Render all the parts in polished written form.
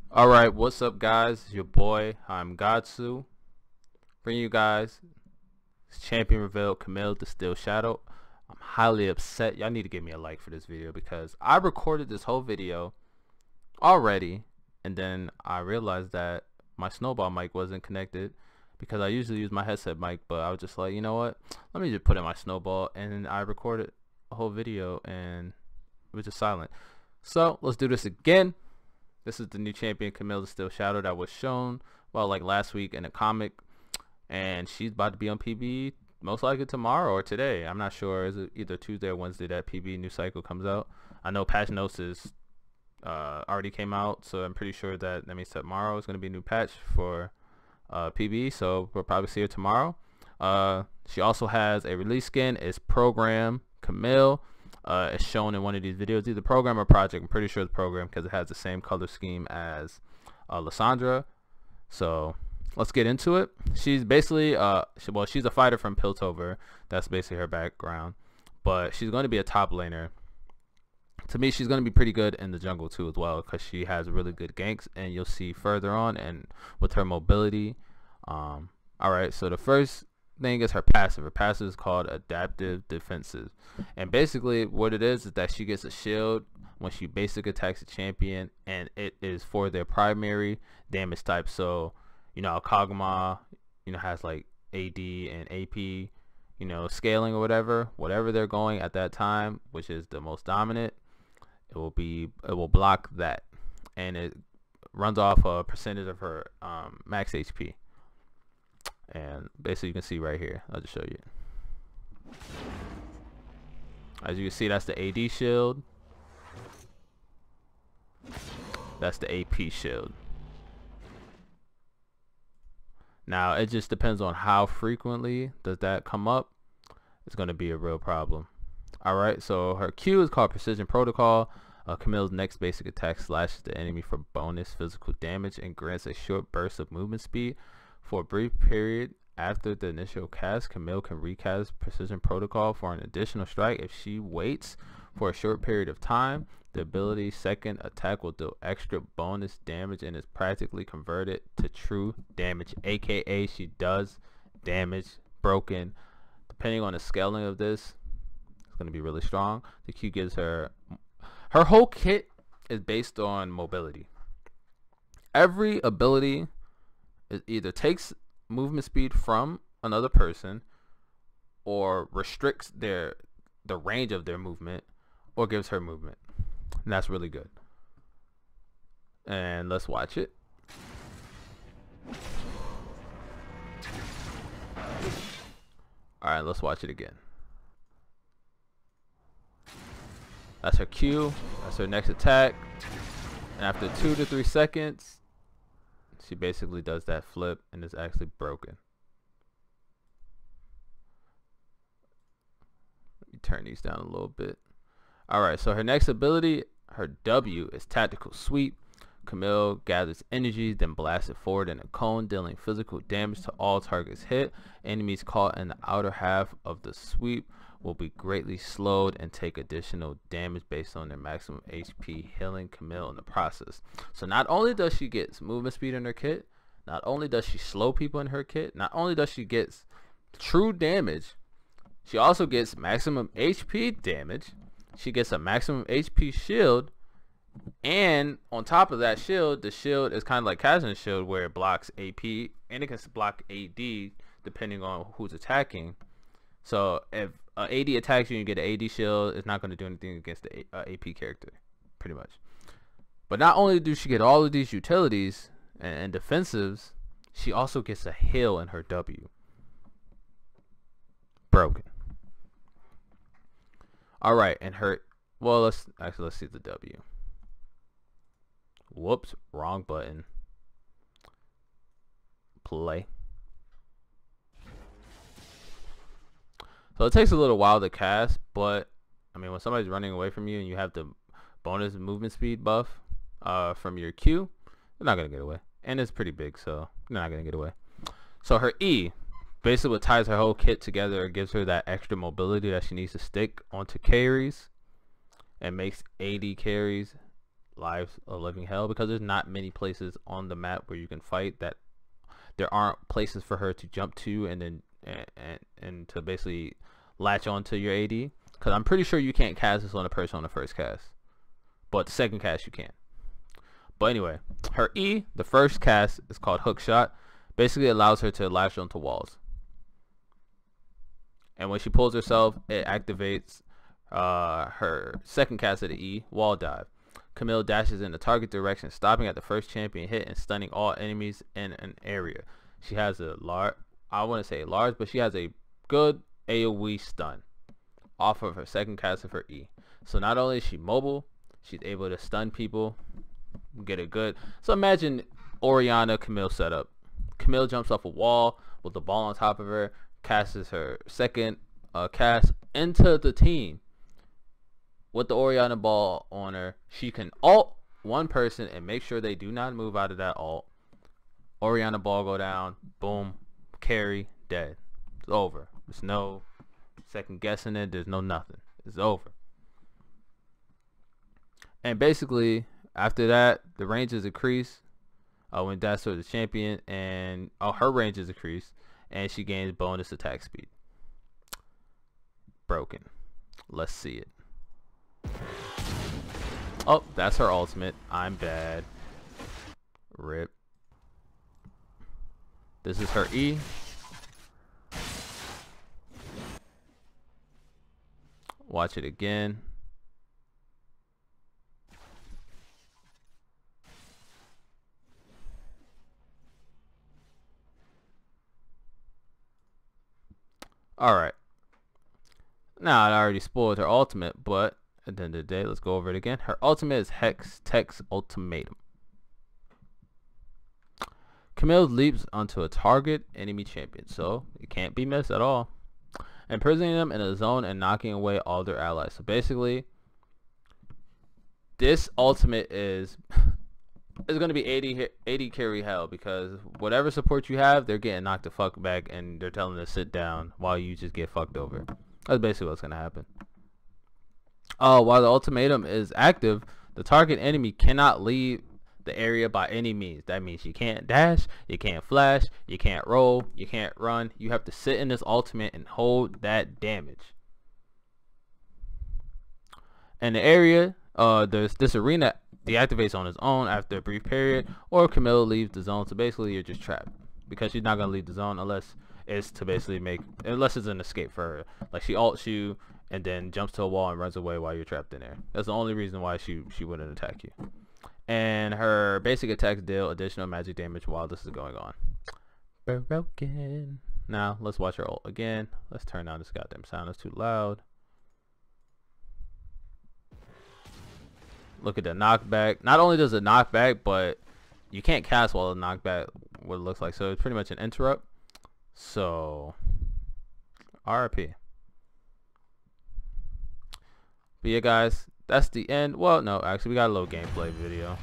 Alright, what's up guys? It's your boy, I'm Godsu. Bring you guys this champion reveal, Camille the Steel Shadow. I'm highly upset. Y'all need to give me a like for this video because I recorded this whole video already and then I realized that my snowball mic wasn't connected because I usually use my headset mic, but I was just like, you know what? Let me just put in my snowball, and I recorded a whole video and it was just silent. So let's do this again. This is the new champion, Camille the Steel Shadow, that was shown, well, like last week in a comic, and she's about to be on PB most likely tomorrow or today. I'm not sure. Is it either Tuesday or Wednesday that PB new cycle comes out? I know Patch Gnosis already came out, so I'm pretty sure that means tomorrow is going to be a new patch for PB, so we'll probably see her tomorrow. She also has a release skin. It's Program Camille. It's shown in one of these videos, either program or project. I'm pretty sure it's program because it has the same color scheme as Lysandra. So let's get into it. She's basically she's a fighter from Piltover. That's basically her background, but she's going to be a top laner. To me, she's going to be pretty good in the jungle too as well, because she has really good ganks, and you'll see further on, and with her mobility. Alright, so the first thing is her passive. Her passive is called Adaptive Defensive, and basically what it is that she gets a shield when she basic attacks a champion, and it is for their primary damage type. So Kaguma has like AD and AP scaling or whatever they're going at that time, which is the most dominant. It will block that, and it runs off a percentage of her max HP. And basically you can see right here, I'll just show you. As you can see, that's the AD shield, that's the AP shield. Now it just depends on how frequently does that come up. It's going to be a real problem. Alright, so her Q is called Precision Protocol. Camille's next basic attack slashes the enemy for bonus physical damage and grants a short burst of movement speed. For a brief period after the initial cast, Camille can recast Precision Protocol for an additional strike. If she waits for a short period of time, the ability's second attack will do extra bonus damage and is practically converted to true damage, aka she does damage broken. Depending on the scaling of this, it's going to be really strong. The Q gives her whole kit is based on mobility. Every ability it either takes movement speed from another person, or restricts the range of their movement, or gives her movement, and that's really good. And let's watch it. Alright, let's watch it again. That's her Q, that's her next attack, and after 2 to 3 seconds she basically does that flip and is actually broken. Let me turn these down a little bit. Alright, so her next ability, her W, is Tactical Sweep. Camille gathers energy, then blasts it forward in a cone, dealing physical damage to all targets hit. Enemies caught in the outer half of the sweep will be greatly slowed and take additional damage based on their maximum HP, healing Camille in the process. So not only does she get movement speed in her kit, not only does she slow people in her kit, not only does she get true damage, she also gets maximum HP damage. She gets a maximum HP shield, and on top of that shield, the shield is kind of like Kazan's shield, where it blocks AP and it can block AD depending on who's attacking. So if AD attacks you and you get an AD shield, it's not going to do anything against the AP character, pretty much. But not only do she get all of these utilities and defensives, she also gets a heal in her W. Broken. Alright, and her, well, let's see the W. Whoops, wrong button. Play. So it takes a little while to cast, but I mean, when somebody's running away from you and you have the bonus movement speed buff from your Q, they're not gonna get away, and it's pretty big, so they're not gonna get away. So her E, basically what ties her whole kit together and gives her that extra mobility that she needs to stick onto carries, and makes AD carries lives a living hell, because there's not many places on the map where you can fight. That there aren't places for her to jump to and then and to basically latch onto your AD, because I'm pretty sure you can't cast this on a person on the first cast, but the second cast you can. But anyway, her E, the first cast, is called Hook Shot. Basically allows her to latch onto walls, and when she pulls herself, it activates her second cast of the E, Wall Dive. Camille dashes in the target direction, stopping at the first champion hit and stunning all enemies in an area. She has a large, I wouldn't say large, but she has a good AoE stun off of her second cast of her E. So not only is she mobile, she's able to stun people, get it good. So imagine Orianna Camille setup. Camille jumps off a wall with the ball on top of her, casts her second cast into the team. With the Orianna ball on her, she can ult one person and make sure they do not move out of that ult. Orianna ball go down, boom, carry, dead. It's over. There's no second guessing it. There's no nothing. It's over. And basically, after that, the ranges increase when that's the champion, and her ranges increase, and she gains bonus attack speed. Broken. Let's see it. Oh, that's her ultimate. I'm bad. Rip. This is her E. Watch it again. Alright. Now, I already spoiled her ultimate, but at the end of the day, let's go over it again. Her ultimate is Hex Tech's Ultimatum. Camille leaps onto a target enemy champion, so it can't be missed at all, imprisoning them in a zone and knocking away all their allies. So basically, this ultimate is going to be 80 carry hell, because whatever support you have, they're getting knocked the fuck back, and they're telling them to sit down while you just get fucked over. That's basically what's going to happen. While the ultimatum is active, the target enemy cannot leave the area by any means. That means you can't dash, you can't flash, you can't roll, you can't run. You have to sit in this ultimate and hold that damage. And the area, there's this arena deactivates on its own after a brief period, or Camille leaves the zone. So basically, you're just trapped, because she's not gonna leave the zone unless it's to basically unless it's an escape for her. Like she ults you and then jumps to a wall and runs away while you're trapped in there. That's the only reason why she wouldn't attack you. And her basic attacks deal additional magic damage while this is going on. Broken. Now let's watch her ult again. Let's turn down this goddamn sound. It's too loud. Look at the knockback. Not only does it knock back, but you can't cast while it knock back, what it looks like. So it's pretty much an interrupt. So RIP. But yeah, guys, that's the end. Well, no, actually we got a little gameplay video.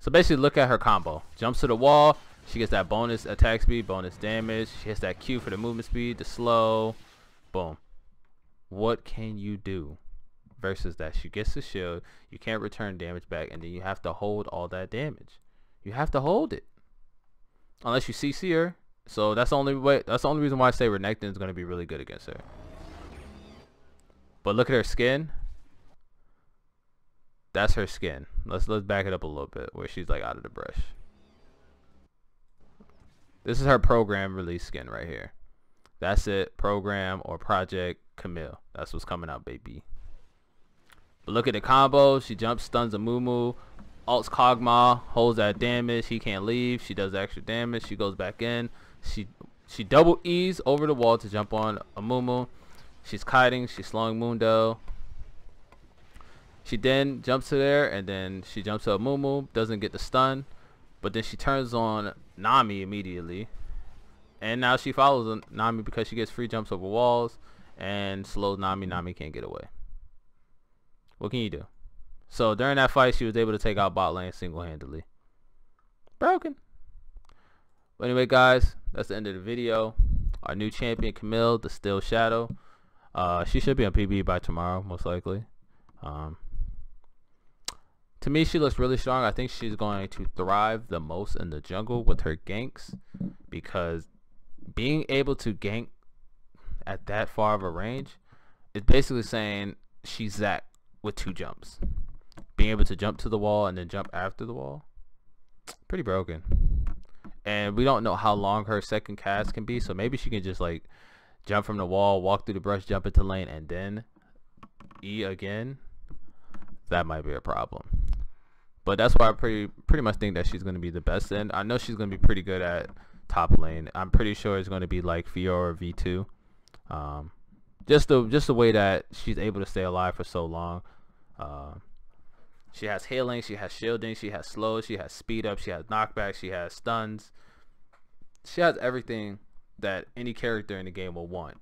So basically, look at her combo. Jumps to the wall, she gets that bonus attack speed, bonus damage. She hits that Q for the movement speed, the slow. Boom. What can you do versus that? She gets the shield, you can't return damage back, and then you have to hold all that damage. You have to hold it unless you CC her. So that's the only way. That's the only reason why I say Renekton is going to be really good against her. But look at her skin. That's her skin. Let's back it up a little bit where she's like out of the brush. This is her program release skin right here. That's it. Program or Project Camille. That's what's coming out, baby. But look at the combo. She jumps, stuns a Mumu, ults Kog'Maw, holds that damage. He can't leave. She does extra damage. She goes back in. She double E's over the wall to jump on a Mumu. She's kiting. She's slowing Mundo. She then jumps to there, and then she jumps to a Mumu. Doesn't get the stun, but then she turns on Nami immediately, and now she follows Nami because she gets free jumps over walls and slows Nami. Nami can't get away. What can you do? So during that fight, she was able to take out bot lane single-handedly. Broken. But anyway, guys, that's the end of the video. Our new champion, Camille, the Still Shadow. She should be on PB by tomorrow, most likely. To me, she looks really strong. I think she's going to thrive the most in the jungle with her ganks, because being able to gank at that far of a range is basically saying she's Zac with 2 jumps. Being able to jump to the wall and then jump after the wall, pretty broken. And we don't know how long her second cast can be, so maybe she can just like jump from the wall, walk through the brush, jump into lane, and then E again. That might be a problem. But that's why I pretty much think that she's going to be the best in. I know she's going to be pretty good at top lane. I'm pretty sure it's going to be like Fiora V2. Just the way that she's able to stay alive for so long. She has healing, she has shielding, she has slow, she has speed up, she has knockback, she has stuns. She has everything that any character in the game will want.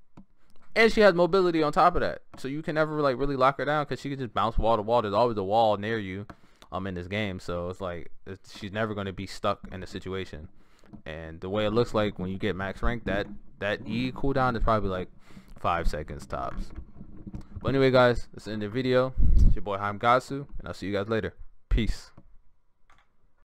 And she has mobility on top of that. So you can never like really lock her down, because she can just bounce wall to wall. There's always a wall near you in this game. So it's like she's never going to be stuck in a situation. And the way it looks like when you get max rank, that E cooldown is probably like 5 seconds tops. But anyway, guys, let's end the video. It's your boy Ign Hi Lm Godsu, and I'll see you guys later. Peace.